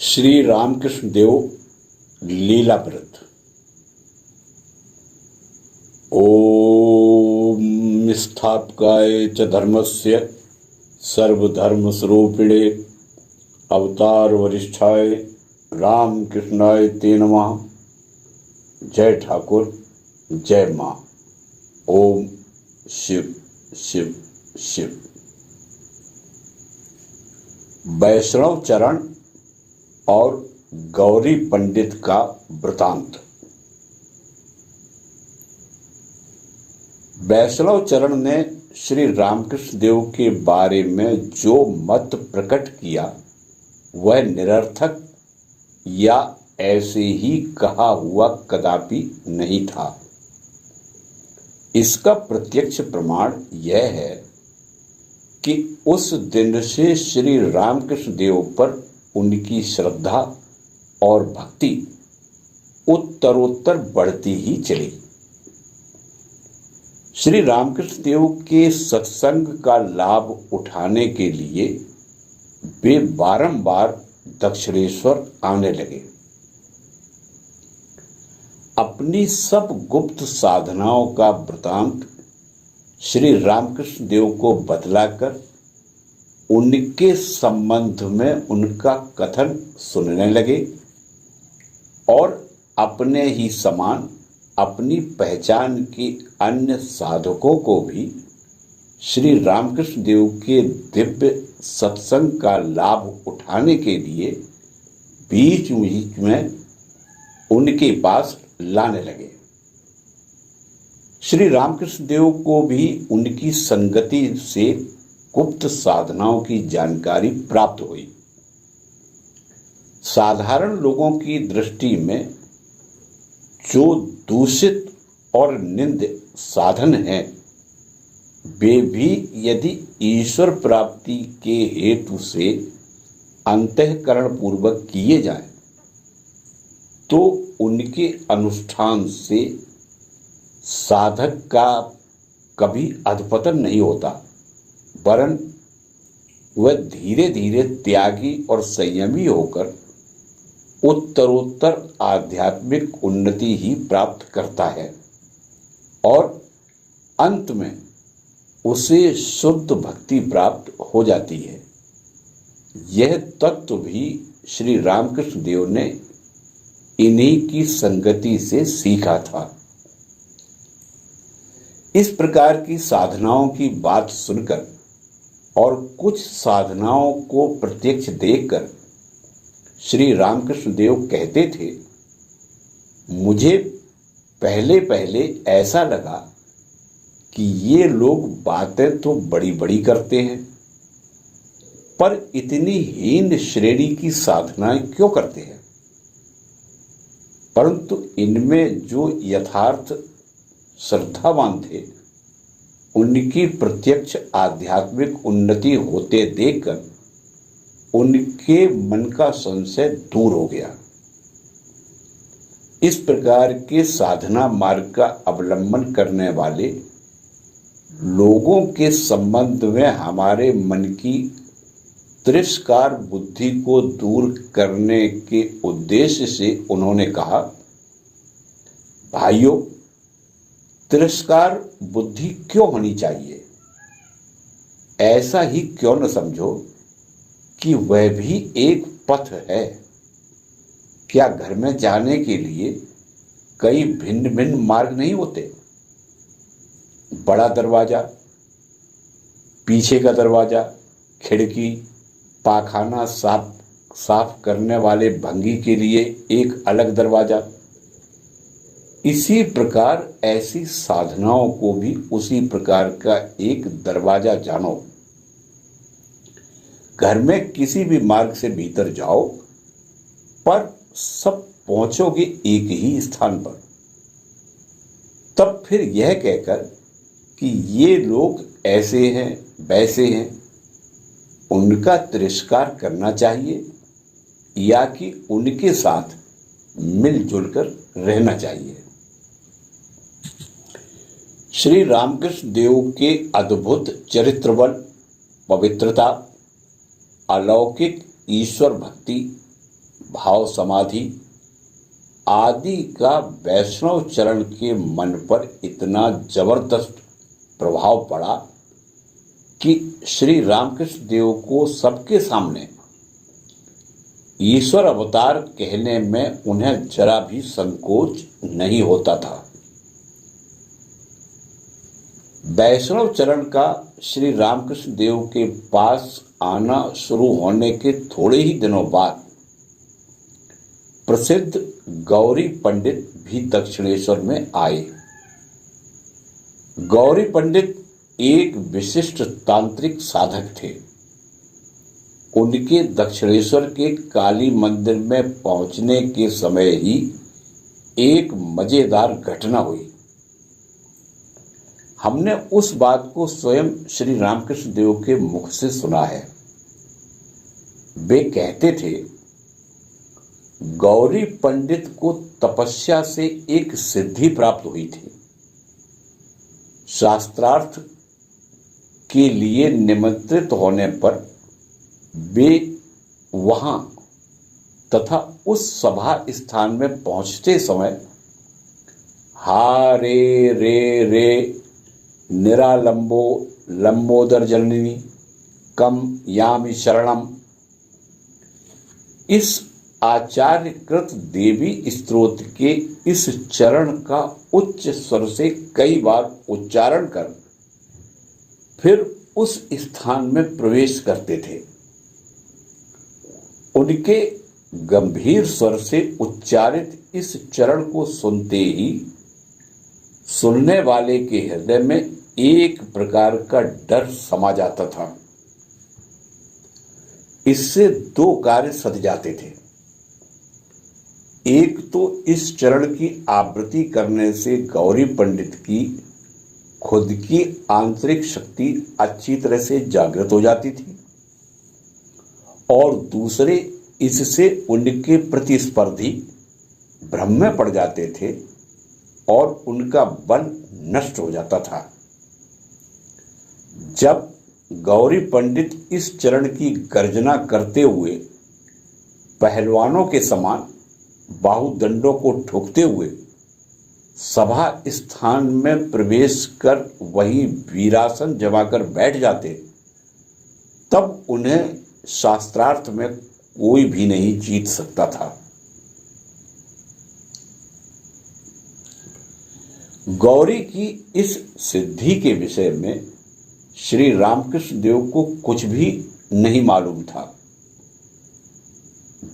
श्री रामकृष्ण देव लीलाव्रत। ओम स्थापकाय च धर्मस्य सर्वधर्मस्वरूपिणे अवतार वरिष्ठाय रामकृष्णाय ते नमः। जय ठाकुर, जय माँ। ओम शिव शिव शिव। वैष्णव चरण और गौरी पंडित का वृतांत। वैष्णव चरण ने श्री रामकृष्ण देव के बारे में जो मत प्रकट किया वह निरर्थक या ऐसे ही कहा हुआ कदापि नहीं था। इसका प्रत्यक्ष प्रमाण यह है कि उस दिन से श्री रामकृष्ण देव पर उनकी श्रद्धा और भक्ति उत्तरोत्तर बढ़ती ही चली। श्री रामकृष्ण देव के सत्संग का लाभ उठाने के लिए वे बारंबार दक्षिणेश्वर आने लगे। अपनी सब गुप्त साधनाओं का वृतांत श्री रामकृष्ण देव को बतलाकर उनके संबंध में उनका कथन सुनने लगे और अपने ही समान अपनी पहचान के अन्य साधकों को भी श्री रामकृष्ण देव के दिव्य सत्संग का लाभ उठाने के लिए बीच बीच में उनके पास लाने लगे। श्री रामकृष्ण देव को भी उनकी संगति से गुप्त साधनाओं की जानकारी प्राप्त हुई। साधारण लोगों की दृष्टि में जो दूषित और निंद साधन हैं, वे भी यदि ईश्वर प्राप्ति के हेतु से अंतःकरण पूर्वक किए जाएं, तो उनके अनुष्ठान से साधक का कभी अधपतन नहीं होता, वरन वह धीरे धीरे त्यागी और संयमी होकर उत्तरोत्तर आध्यात्मिक उन्नति ही प्राप्त करता है और अंत में उसे शुद्ध भक्ति प्राप्त हो जाती है। यह तत्व भी श्री रामकृष्ण देव ने इन्हीं की संगति से सीखा था। इस प्रकार की साधनाओं की बात सुनकर और कुछ साधनाओं को प्रत्यक्ष देखकर श्री रामकृष्ण देव कहते थे, मुझे पहले पहले ऐसा लगा कि ये लोग बातें तो बड़ी बड़ी करते हैं, पर इतनी हीन श्रेणी की साधनाएं क्यों करते हैं। परंतु इनमें जो यथार्थ श्रद्धावान थे, उनकी प्रत्यक्ष आध्यात्मिक उन्नति होते देखकर उनके मन का संशय दूर हो गया। इस प्रकार के साधना मार्ग का अवलंबन करने वाले लोगों के संबंध में हमारे मन की तिरस्कार बुद्धि को दूर करने के उद्देश्य से उन्होंने कहा, भाइयों, तिरस्कार बुद्धि क्यों होनी चाहिए। ऐसा ही क्यों न समझो कि वह भी एक पथ है। क्या घर में जाने के लिए कई भिन्न भिन्न मार्ग नहीं होते। बड़ा दरवाजा, पीछे का दरवाजा, खिड़की, पाखाना साफ करने वाले भंगी के लिए एक अलग दरवाजा। इसी प्रकार ऐसी साधनाओं को भी उसी प्रकार का एक दरवाजा जानो। घर में किसी भी मार्ग से भीतर जाओ, पर सब पहुंचोगे एक ही स्थान पर। तब फिर यह कहकर कि ये लोग ऐसे हैं वैसे हैं, उनका तिरस्कार करना चाहिए या कि उनके साथ मिलजुल कर रहना चाहिए। श्री रामकृष्ण देव के अद्भुत चरित्र बल, पवित्रता, अलौकिक ईश्वर भक्ति भाव समाधि आदि का वैष्णव चरण के मन पर इतना जबरदस्त प्रभाव पड़ा कि श्री रामकृष्ण देव को सबके सामने ईश्वर अवतार कहने में उन्हें जरा भी संकोच नहीं होता था। वैष्णव चरण का श्री रामकृष्ण देव के पास आना शुरू होने के थोड़े ही दिनों बाद प्रसिद्ध गौरी पंडित भी दक्षिणेश्वर में आए। गौरी पंडित एक विशिष्ट तांत्रिक साधक थे। उनके दक्षिणेश्वर के काली मंदिर में पहुंचने के समय ही एक मजेदार घटना हुई। हमने उस बात को स्वयं श्री रामकृष्ण देव के मुख से सुना है। वे कहते थे, गौरी पंडित को तपस्या से एक सिद्धि प्राप्त हुई थी। शास्त्रार्थ के लिए निमंत्रित होने पर वे वहां तथा उस सभा स्थान में पहुंचते समय हा रे रे रे निरालंबो लंबोदर जननी कम यामि शरणम, इस आचार्यकृत देवी स्तोत्र के इस चरण का उच्च स्वर से कई बार उच्चारण कर फिर उस स्थान में प्रवेश करते थे। उनके गंभीर स्वर से उच्चारित इस चरण को सुनते ही सुनने वाले के हृदय में एक प्रकार का डर समा जाता था। इससे दो कार्य सध जाते थे। एक तो इस चरण की आवृत्ति करने से गौरी पंडित की खुद की आंतरिक शक्ति अच्छी तरह से जागृत हो जाती थी और दूसरे इससे उनके प्रतिस्पर्धी भ्रम में पड़ जाते थे और उनका बल नष्ट हो जाता था। जब गौरी पंडित इस चरण की गर्जना करते हुए पहलवानों के समान बाहुदंडों को ठोकते हुए सभा स्थान में प्रवेश कर वही वीरासन जमाकर बैठ जाते, तब उन्हें शास्त्रार्थ में कोई भी नहीं जीत सकता था। गौरी की इस सिद्धि के विषय में श्री रामकृष्ण देव को कुछ भी नहीं मालूम था।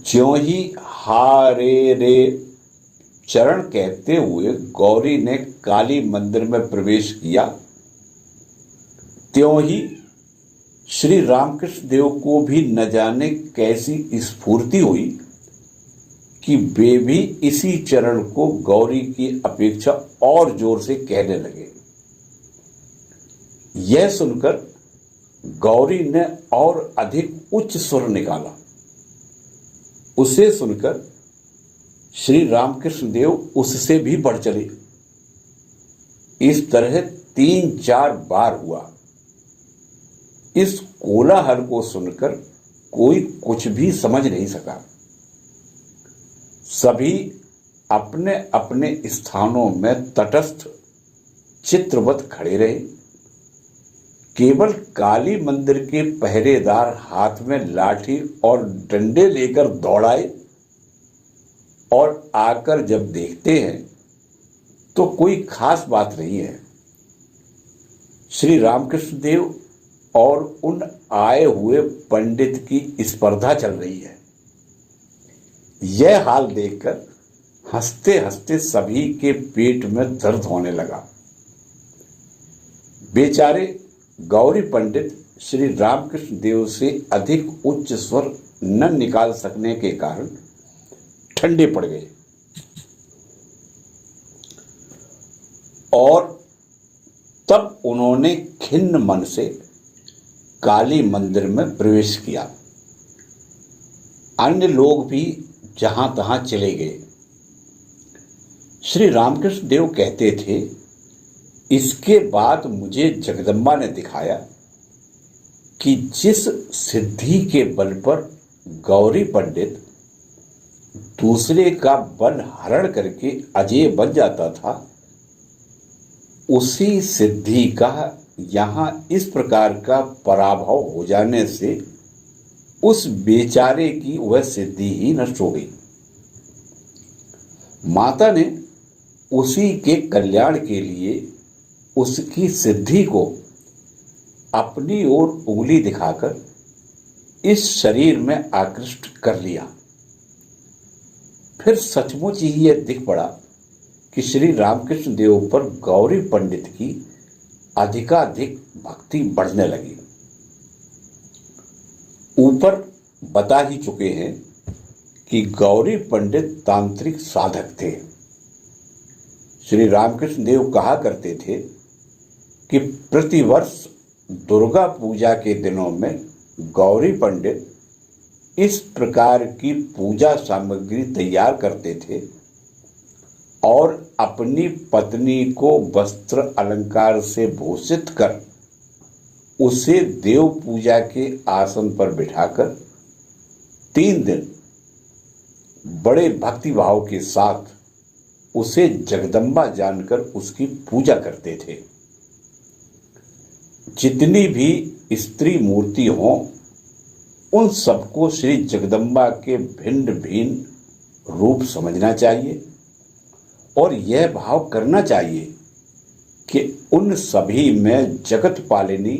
ज्यों ही हा रे रे चरण कहते हुए गौरी ने काली मंदिर में प्रवेश किया, त्यों ही श्री रामकृष्ण देव को भी न जाने कैसी स्फूर्ति हुई कि वे भी इसी चरण को गौरी की अपेक्षा और जोर से कहने लगे। यह सुनकर गौरी ने और अधिक उच्च स्वर निकाला। उसे सुनकर श्री रामकृष्ण देव उससे भी बढ़ चले। इस तरह 3-4 बार हुआ। इस कोलाहल को सुनकर कोई कुछ भी समझ नहीं सका। सभी अपने अपने स्थानों में तटस्थ चित्रवत खड़े रहे। केवल काली मंदिर के पहरेदार हाथ में लाठी और डंडे लेकर दौड़ाए और आकर जब देखते हैं तो कोई खास बात नहीं है। श्री रामकृष्ण देव और उन आए हुए पंडित की स्पर्धा चल रही है। यह हाल देखकर हंसते हंसते सभी के पेट में दर्द होने लगा। बेचारे गौरी पंडित श्री रामकृष्ण देव से अधिक उच्च स्वर न निकाल सकने के कारण ठंडे पड़ गए और तब उन्होंने खिन्न मन से काली मंदिर में प्रवेश किया। अन्य लोग भी जहां तहां चले गए। श्री रामकृष्ण देव कहते थे, इसके बाद मुझे जगदम्बा ने दिखाया कि जिस सिद्धि के बल पर गौरी पंडित दूसरे का बल हरण करके अजेय बन जाता था, उसी सिद्धि का यहां इस प्रकार का पराभव हो जाने से उस बेचारे की वह सिद्धि ही नष्ट हो गई। माता ने उसी के कल्याण के लिए उसकी सिद्धि को अपनी ओर उंगली दिखाकर इस शरीर में आकृष्ट कर लिया। फिर सचमुच ही यह दिख पड़ा कि श्री रामकृष्ण देव पर गौरी पंडित की अधिकाधिक भक्ति बढ़ने लगी। ऊपर बता ही चुके हैं कि गौरी पंडित तांत्रिक साधक थे। श्री रामकृष्ण देव कहा करते थे कि प्रतिवर्ष दुर्गा पूजा के दिनों में गौरी पंडित इस प्रकार की पूजा सामग्री तैयार करते थे और अपनी पत्नी को वस्त्र अलंकार से भूषित कर उसे देव पूजा के आसन पर बिठाकर 3 दिन बड़े भक्ति भाव के साथ उसे जगदम्बा जानकर उसकी पूजा करते थे। जितनी भी स्त्री मूर्ति हों, उन सबको श्री जगदम्बा के भिन्न भिन्न रूप समझना चाहिए और यह भाव करना चाहिए कि उन सभी में जगत पालिनी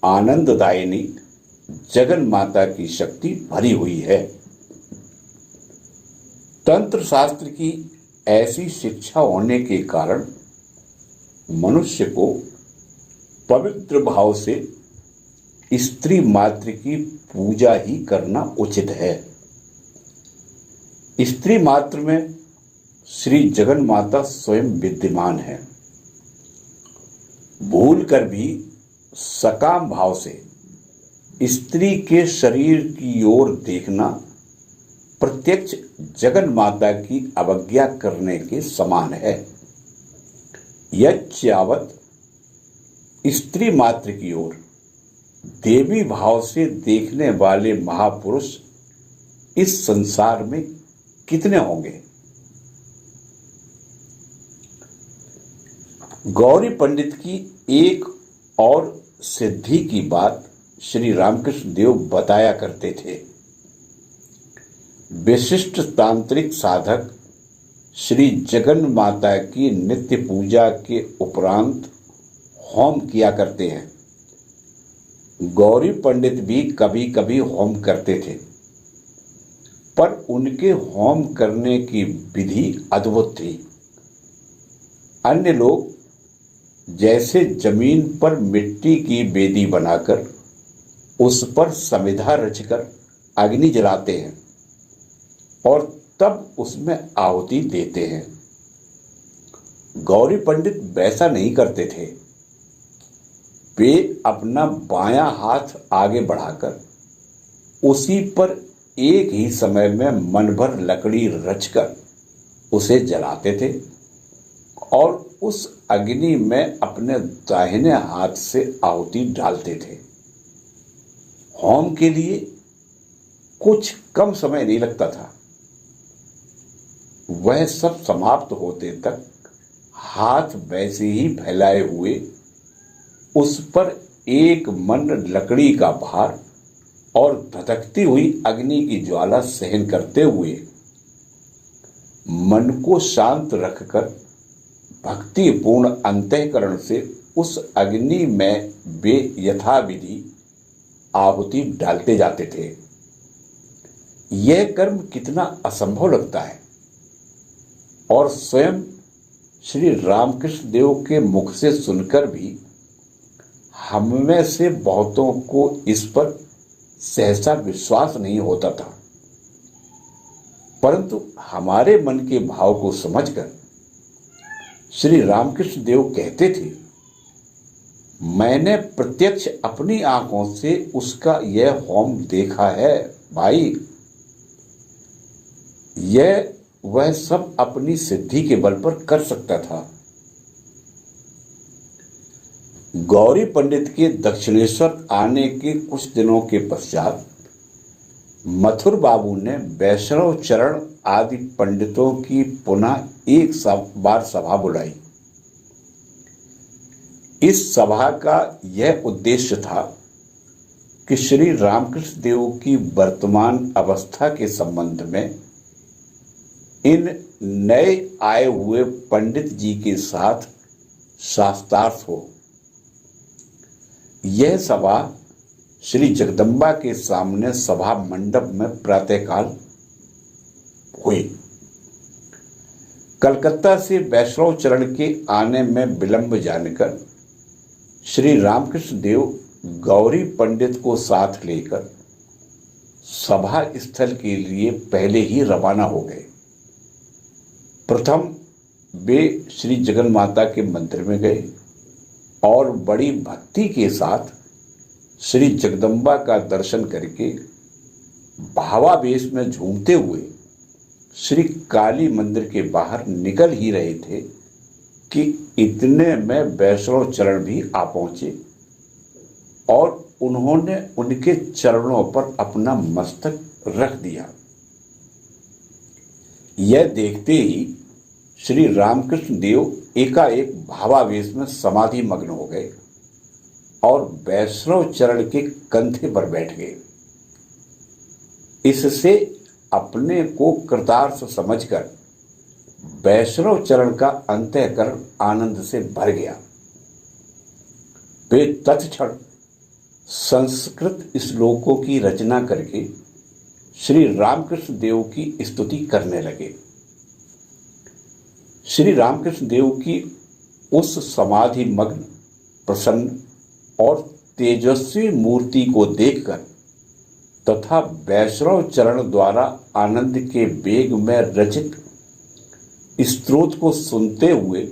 आनंददायिनी जगन माता की शक्ति भरी हुई है। तंत्र शास्त्र की ऐसी शिक्षा होने के कारण मनुष्य को पवित्र भाव से स्त्री मात्र की पूजा ही करना उचित है। स्त्री मात्र में श्री जगन माता स्वयं विद्यमान है। भूल कर भी सकाम भाव से स्त्री के शरीर की ओर देखना प्रत्यक्ष जगन माता की अवज्ञा करने के समान है। यच्चावत स्त्री मात्र की ओर देवी भाव से देखने वाले महापुरुष इस संसार में कितने होंगे। गौरी पंडित की एक और सिद्धि की बात श्री रामकृष्ण देव बताया करते थे। विशिष्ट तांत्रिक साधक श्री जगन माता की नित्य पूजा के उपरांत होम किया करते हैं। गौरी पंडित भी कभी कभी होम करते थे, पर उनके होम करने की विधि अद्भुत थी। अन्य लोग जैसे जमीन पर मिट्टी की वेदी बनाकर उस पर समिधा रचकर अग्नि जलाते हैं और तब उसमें आहुति देते हैं। गौरी पंडित वैसा नहीं करते थे। वे अपना बायां हाथ आगे बढ़ाकर उसी पर एक ही समय में मन भर लकड़ी रचकर उसे जलाते थे और उस अग्नि में अपने दाहिने हाथ से आहुति डालते थे। होम के लिए कुछ कम समय नहीं लगता था। वह सब समाप्त होते तक हाथ वैसे ही फैलाए हुए उस पर एक मन लकड़ी का भार और धधकती हुई अग्नि की ज्वाला सहन करते हुए मन को शांत रखकर भक्तिपूर्ण अंतःकरण से उस अग्नि में वे यथाविधि आहुति डालते जाते थे। यह कर्म कितना असंभव लगता है और स्वयं श्री रामकृष्ण देव के मुख से सुनकर भी हम में से बहुतों को इस पर सहसा विश्वास नहीं होता था। परंतु हमारे मन के भाव को समझकर श्री रामकृष्ण देव कहते थे, मैंने प्रत्यक्ष अपनी आंखों से उसका यह होम देखा है भाई। यह वह सब अपनी सिद्धि के बल पर कर सकता था। गौरी पंडित के दक्षिणेश्वर आने के कुछ दिनों के पश्चात मथुर बाबू ने वैष्णव चरण आदि पंडितों की पुनः एक बार सभा बुलाई। इस सभा का यह उद्देश्य था कि श्री रामकृष्ण देव की वर्तमान अवस्था के संबंध में इन नए आए हुए पंडित जी के साथ शास्त्रार्थ हो। यह सभा श्री जगदम्बा के सामने सभा मंडप में प्रातःकाल हुई। कलकत्ता से वैष्णव चरण के आने में विलंब जानकर श्री रामकृष्ण देव गौरी पंडित को साथ लेकर सभा स्थल के लिए पहले ही रवाना हो गए। प्रथम वे श्री जगन माता के मंदिर में गए और बड़ी भक्ति के साथ श्री जगदम्बा का दर्शन करके भावावेश में झूमते हुए श्री काली मंदिर के बाहर निकल ही रहे थे कि इतने में वैष्णव चरण भी आ पहुंचे और उन्होंने उनके चरणों पर अपना मस्तक रख दिया। यह देखते ही श्री रामकृष्ण देव एकाएक भावावेश में समाधि मग्न हो गए और वैष्णव चरण के कंधे पर बैठ गए। इससे अपने को कृतार्थ समझकर वैष्णव चरण का अंतःकरण आनंद से भर गया। वे तत्क्षण संस्कृत श्लोकों की रचना करके श्री रामकृष्ण देव की स्तुति करने लगे। श्री रामकृष्ण देव की उस समाधि मग्न, प्रसन्न और तेजस्वी मूर्ति को देखकर तथा वैष्णव चरण द्वारा आनंद के वेग में रचित स्तोत्र को सुनते हुए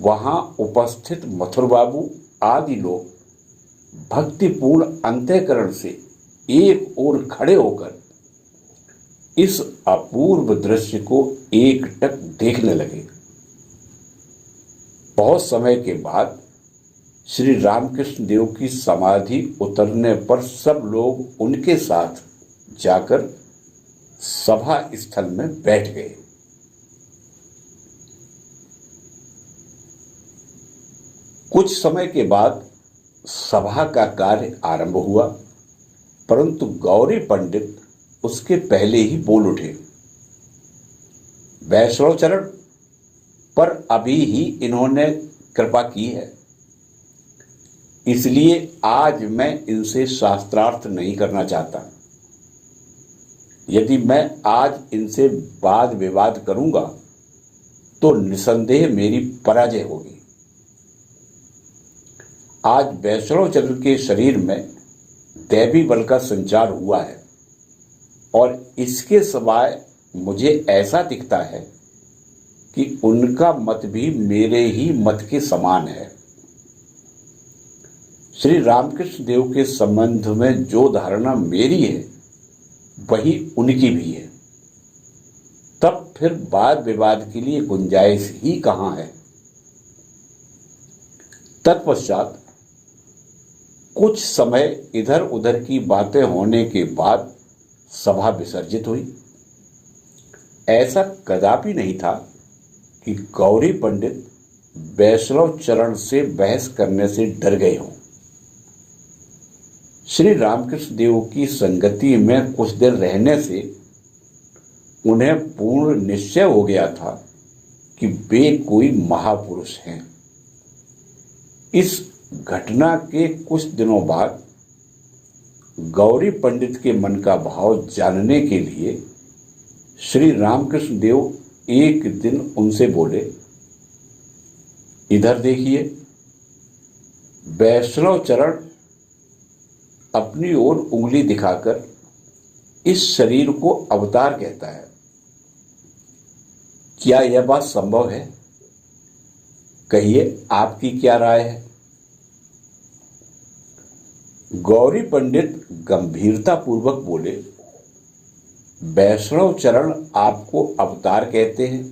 वहां उपस्थित मथुर बाबू आदि लोग भक्तिपूर्ण अंतःकरण से एक ओर खड़े होकर इस अपूर्व दृश्य को एकटक देखने लगे। बहुत समय के बाद श्री रामकृष्ण देव की समाधि उतरने पर सब लोग उनके साथ जाकर सभा स्थल में बैठ गए। कुछ समय के बाद सभा का कार्य आरंभ हुआ, परंतु गौरी पंडित उसके पहले ही बोल उठे। वैष्णव चरण पर अभी ही इन्होंने कृपा की है, इसलिए आज मैं इनसे शास्त्रार्थ नहीं करना चाहता। यदि मैं आज इनसे वाद विवाद करूंगा तो निसंदेह मेरी पराजय होगी। आज वैष्णव चरण के शरीर में दैवी बल का संचार हुआ है और इसके सिवाय मुझे ऐसा दिखता है कि उनका मत भी मेरे ही मत के समान है। श्री रामकृष्ण देव के संबंध में जो धारणा मेरी है वही उनकी भी है। तब फिर वाद विवाद के लिए गुंजाइश ही कहां है। तत्पश्चात कुछ समय इधर उधर की बातें होने के बाद सभा विसर्जित हुई। ऐसा कदापि नहीं था कि गौरी पंडित वैष्णव चरण से बहस करने से डर गए हों। श्री रामकृष्ण देव की संगति में कुछ देर रहने से उन्हें पूर्ण निश्चय हो गया था कि वे कोई महापुरुष हैं। इस घटना के कुछ दिनों बाद गौरी पंडित के मन का भाव जानने के लिए श्री रामकृष्ण देव एक दिन उनसे बोले, इधर देखिए, वैष्णव चरण अपनी ओर उंगली दिखाकर इस शरीर को अवतार कहता है। क्या यह बात संभव है? कहिए, आपकी क्या राय है? गौरी पंडित गंभीरता पूर्वक बोले, वैष्णव चरण आपको अवतार कहते हैं,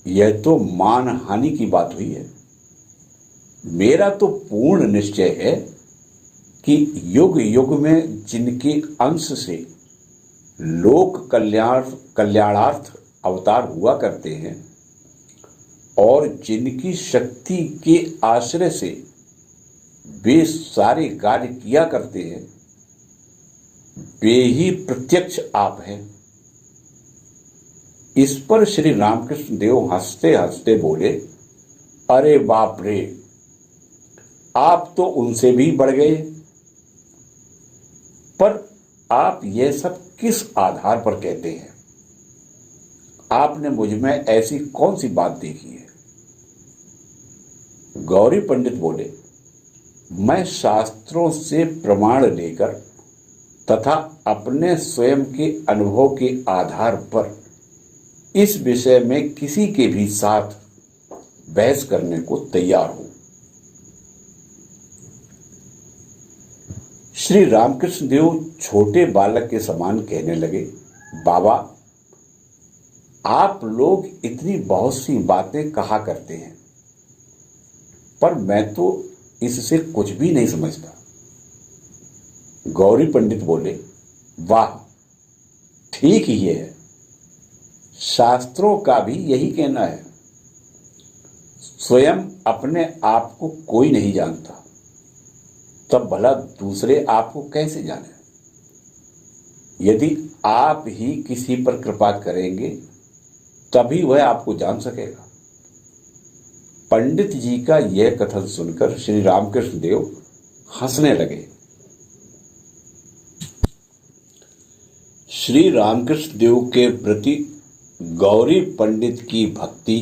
यह तो मान हानि की बात हुई है। मेरा तो पूर्ण निश्चय है कि युग युग में जिनके अंश से लोक कल्याणार्थ अवतार हुआ करते हैं और जिनकी शक्ति के आश्रय से वे सारे कार्य किया करते हैं, वे ही प्रत्यक्ष आप हैं। इस पर श्री रामकृष्ण देव हंसते हंसते बोले, अरे बाप रे, आप तो उनसे भी बढ़ गए। पर आप यह सब किस आधार पर कहते हैं? आपने मुझ में ऐसी कौन सी बात देखी है? गौरी पंडित बोले, मैं शास्त्रों से प्रमाण लेकर तथा अपने स्वयं के अनुभव के आधार पर इस विषय में किसी के भी साथ बहस करने को तैयार हूं। श्री रामकृष्ण देव छोटे बालक के समान कहने लगे, बाबा, आप लोग इतनी बहुत सी बातें कहा करते हैं, पर मैं तो इससे कुछ भी नहीं समझता। गौरी पंडित बोले, वाह, ठीक ही है, शास्त्रों का भी यही कहना है, स्वयं अपने आप को कोई नहीं जानता, तब भला दूसरे आपको कैसे जाने? यदि आप ही किसी पर कृपा करेंगे तभी वह आपको जान सकेगा। पंडित जी का यह कथन सुनकर श्री रामकृष्ण देव हंसने लगे। श्री रामकृष्ण देव के प्रति गौरी पंडित की भक्ति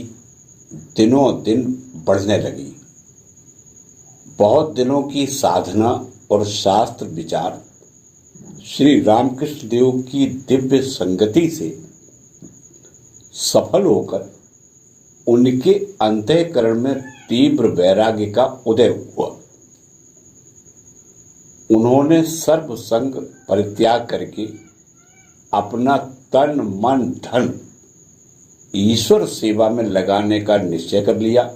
दिनों दिन बढ़ने लगी। बहुत दिनों की साधना और शास्त्र विचार श्री रामकृष्ण देव की दिव्य संगति से सफल होकर उनके अंतःकरण में तीव्र वैराग्य का उदय हुआ। उन्होंने सर्व संग परित्याग करके अपना तन मन धन ईश्वर सेवा में लगाने का निश्चय कर लिया।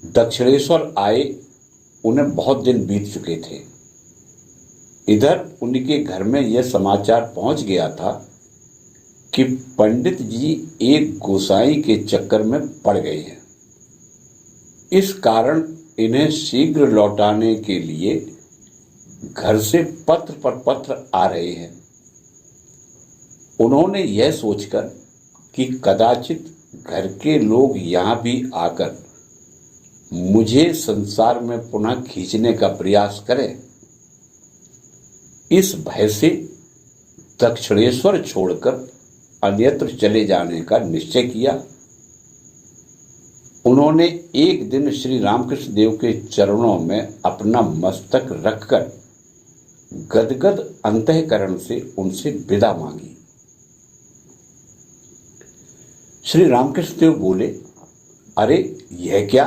दक्षिणेश्वर आए उन्हें बहुत दिन बीत चुके थे। इधर उनके घर में यह समाचार पहुंच गया था कि पंडित जी एक गोसाई के चक्कर में पड़ गए हैं। इस कारण इन्हें शीघ्र लौटाने के लिए घर से पत्र पर पत्र आ रहे हैं। उन्होंने यह सोचकर कि कदाचित घर के लोग यहां भी आकर मुझे संसार में पुनः खींचने का प्रयास करें, इस भय से दक्षिणेश्वर छोड़कर अन्यत्र चले जाने का निश्चय किया। उन्होंने एक दिन श्री रामकृष्ण देव के चरणों में अपना मस्तक रखकर गदगद अंतःकरण से उनसे विदा मांगी। श्री रामकृष्ण देव बोले, अरे यह क्या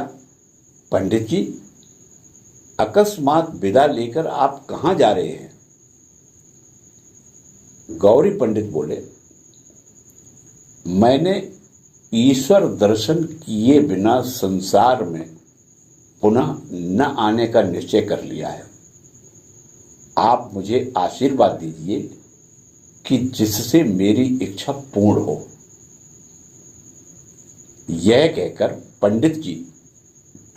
पंडित जी, अकस्मात विदा लेकर आप कहां जा रहे हैं? गौरी पंडित बोले, मैंने ईश्वर दर्शन किए बिना संसार में पुनः न आने का निश्चय कर लिया है। आप मुझे आशीर्वाद दीजिए कि जिससे मेरी इच्छा पूर्ण हो। यह कहकर पंडित जी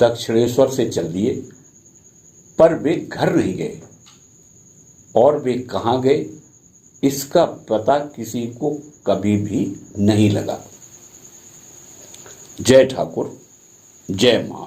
दक्षिणेश्वर से चल दिए, पर वे घर नहीं गए और वे कहां गए इसका पता किसी को कभी भी नहीं लगा। जय ठाकुर, जय मां।